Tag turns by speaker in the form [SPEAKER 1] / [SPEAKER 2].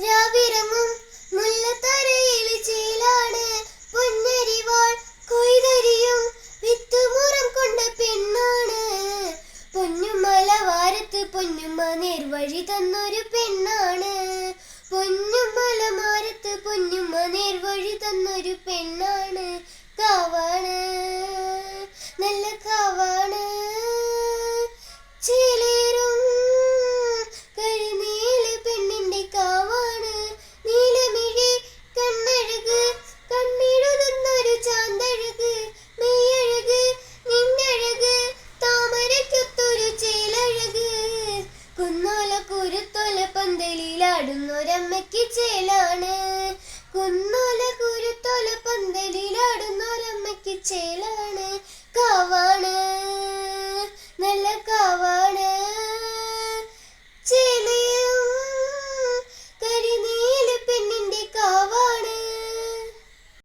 [SPEAKER 1] രാവിറങ്ങും മുല്ലത്തറയിൽ ചേലാണ് പൊന്നരിവാൾ കൊയ്തരിയും വിത്തുമുറം കൊണ്ട പെണ്ണാണ്. പൊന്നുമല വാരത്ത് പൊന്നുമ്മ നേർവഴി തന്നൊരു പെണ്ണാണ്. പൊന്നുമല മാരത്ത് പൊന്നുമ്മ നേർവഴി തന്നൊരു പെണ്ണാണ്. കാവാണ്, നല്ല കാവാണ്. ചേലേറും കരിനീല പെണ്ണിന്റെ കാവാണ്. നീലമിഴി കണ്ണഴക് കണ്ണിടുന്നൊരു ചാന്തഴക്. മെയ്യഴക് നിന്നഴക് താമരയ്ക്കൊത്തൊരു ചേലഴക്. കുന്നോല കുരുത്തോല പന്തലിലാടുന്നൊരമ്മയ്ക്ക് ചേലാണ്. കുന്നോല കുരുത്തോല പന്തലിലാടുന്നൊരമ്മയ്ക്ക് ചേലാണ്. കാവാണ്, നല്ല കാവാണ്.